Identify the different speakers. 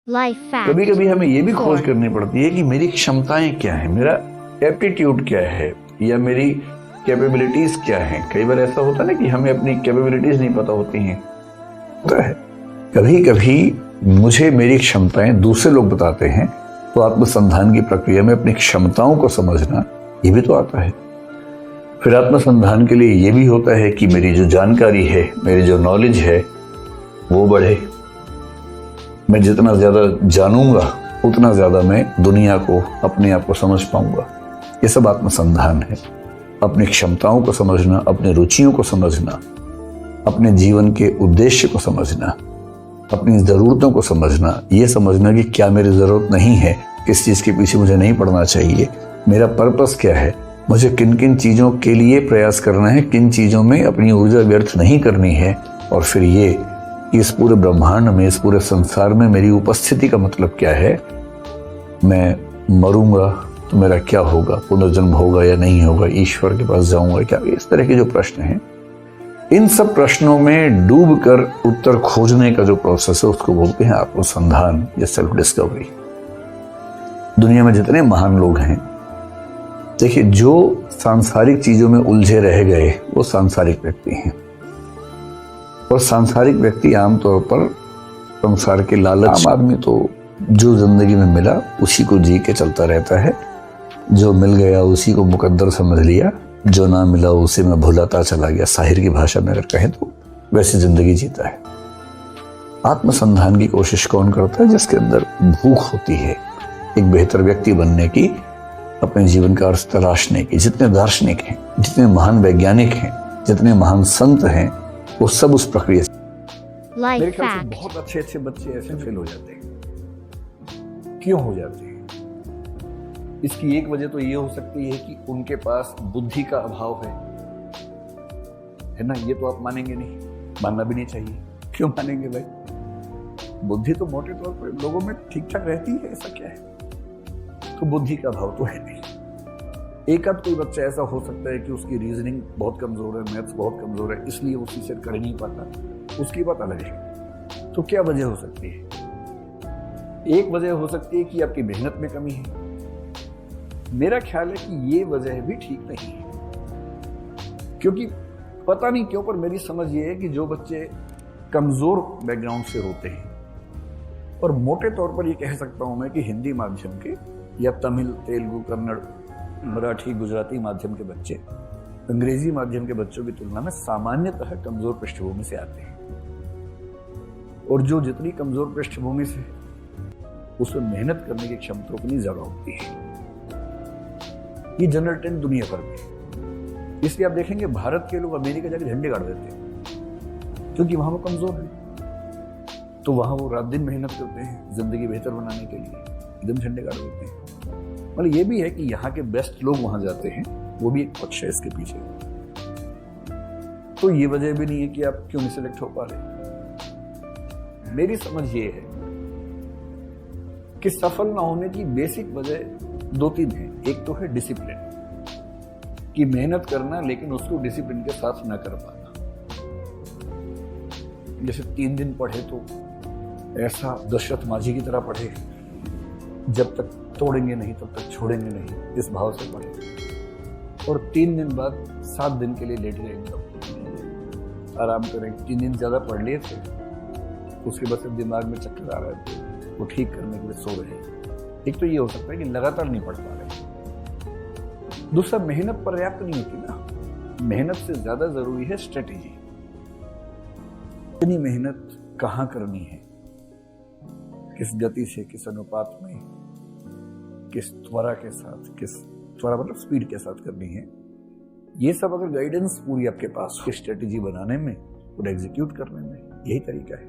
Speaker 1: Life fact.
Speaker 2: कभी कभी हमें ये भी खोज
Speaker 1: 4.
Speaker 2: करनी पड़ती है कि मेरी क्षमताएं क्या है, मेरा एप्टीट्यूड क्या है, या मेरी कैपेबिलिटीज क्या हैं। कई बार ऐसा होता है ना कि हमें अपनी कैपेबिलिटीज नहीं पता होती हैं। होता है कभी कभी मुझे मेरी क्षमताएं दूसरे लोग बताते हैं, तो आत्मसंधान की प्रक्रिया में अपनी क्षमताओं को समझना ये भी तो आता है। फिर आत्मसंधान के लिए ये भी होता है कि मेरी जो जानकारी है, मेरी जो नॉलेज है वो बढ़े। मैं जितना ज्यादा जानूंगा उतना ज्यादा मैं दुनिया को, अपने आप को समझ पाऊंगा। ये सब आत्मसंधान है। अपनी क्षमताओं को समझना, अपनी रुचियों को समझना, अपने जीवन के उद्देश्य को समझना, अपनी जरूरतों को समझना, ये समझना कि क्या मेरी जरूरत नहीं है, किस चीज के पीछे मुझे नहीं पड़ना चाहिए, मेरा पर्पस क्या है, मुझे किन किन चीजों के लिए प्रयास करना है, किन चीजों में अपनी ऊर्जा व्यर्थ नहीं करनी है। और फिर ये इस पूरे ब्रह्मांड में, इस पूरे संसार में मेरी उपस्थिति का मतलब क्या है। मैं मरूंगा तो मेरा क्या होगा, पुनर्जन्म होगा या नहीं होगा, ईश्वर के पास जाऊंगा क्या, इस तरह के जो प्रश्न हैं, इन सब प्रश्नों में डूबकर उत्तर खोजने का जो प्रोसेस है उसको बोलते हैं आत्मसंधान या सेल्फ डिस्कवरी। दुनिया में जितने महान लोग हैं, देखिए, जो सांसारिक चीजों में उलझे रह गए वो सांसारिक व्यक्ति हैं। और सांसारिक व्यक्ति आमतौर पर संसार के लालच, आम आदमी तो जो जिंदगी में मिला उसी को जी के चलता रहता है। जो मिल गया उसी को मुकद्दर समझ लिया, जो ना मिला उसे में भुलाता चला गया। साहिर की भाषा में अगर कहें तो वैसी जिंदगी जीता है। आत्मसंधान की कोशिश कौन करता है? जिसके अंदर भूख होती है एक बेहतर व्यक्ति बनने की, अपने जीवन का अर्थ तलाशने की। जितने दार्शनिक हैं, जितने महान वैज्ञानिक हैं, जितने महान संत हैं, वो सब उस प्रक्रिया से। मेरे ख्याल से बहुत अच्छे अच्छे बच्चे ऐसे फेल हो जाते हैं। क्यों हो जाते हैं? इसकी एक वजह तो ये हो सकती है कि उनके पास बुद्धि का अभाव है ना। ये तो आप मानेंगे नहीं, मानना भी नहीं चाहिए। क्यों मानेंगे भाई? बुद्धि तो मोटे तौर पर लोगों में ठीक ठाक रहती है, ऐसा क्या है? तो बुद्धि का अभाव तो है नहीं। एक आध कोई बच्चा ऐसा हो सकता है कि उसकी रीजनिंग बहुत कमजोर है, मैथ्स बहुत कमजोर है, इसलिए वो उसी से कर नहीं पाता, उसकी बात अलग है। तो क्या वजह हो सकती है? एक वजह हो सकती है कि आपकी मेहनत में कमी है। मेरा ख्याल है कि ये वजह भी ठीक नहीं है, क्योंकि पता नहीं क्यों, पर मेरी समझ ये है कि जो बच्चे कमजोर बैकग्राउंड से होते हैं, और मोटे तौर पर ये कह सकता हूं मैं कि हिंदी माध्यम के या तमिल, तेलुगु, कन्नड़, मराठी, गुजराती माध्यम के बच्चे अंग्रेजी माध्यम के बच्चों की तुलना में सामान्यतः कमजोर पृष्ठभूमि से आते हैं। और जो जितनी कमजोर पृष्ठभूमि से, उसमें मेहनत करने की क्षमता उतनी ज्यादा होती है। ये जनरल ट्रेंड दुनिया भर में। इसलिए आप देखेंगे भारत के लोग अमेरिका जाकर झंडे गाड़ देते हैं, क्योंकि वहां वो कमजोर है। तो वहां वो रात दिन मेहनत करते हैं जिंदगी बेहतर बनाने के लिए, एकदम झंडे गाड़ देते हैं। मतलब ये भी है कि यहाँ के बेस्ट लोग वहां जाते हैं, वो भी एक पक्ष है इसके पीछे। तो ये वजह भी नहीं है कि आप क्यों नहीं सिलेक्ट हो पा रहे। मेरी समझ ये है कि सफल ना होने की बेसिक वजह दो तीन है। एक तो है डिसिप्लिन, कि मेहनत करना लेकिन उसको डिसिप्लिन के साथ ना कर पाना। जैसे 3 दिन पढ़े तो ऐसा दशरथ माझी की तरह पढ़े, जब तक तोड़ेंगे नहीं तब तक छोड़ेंगे नहीं, इस भाव से पढ़े। और 3 दिन बाद 7 दिन के लिए लेट गए, आराम करें। 3 दिन ज्यादा पढ़ लिए थे, उसके बाद दिमाग में चक्कर आ रहे थे, वो ठीक करने के लिए सो रहे। एक तो ये हो सकता है कि लगातार नहीं पढ़ पा रहे। दूसरा, मेहनत पर्याप्त नहीं होती ना। मेहनत से ज्यादा जरूरी है स्ट्रेटेजी। इतनी मेहनत कहाँ करनी है, किस गति से, किस अनुपात में, किस त्वरा के साथ, किस त्वरा मतलब स्पीड के साथ करनी है। ये सब अगर गाइडेंस पूरी आपके पास हो, स्ट्रेटेजी बनाने में और एग्जीक्यूट करने में, यही तरीका है।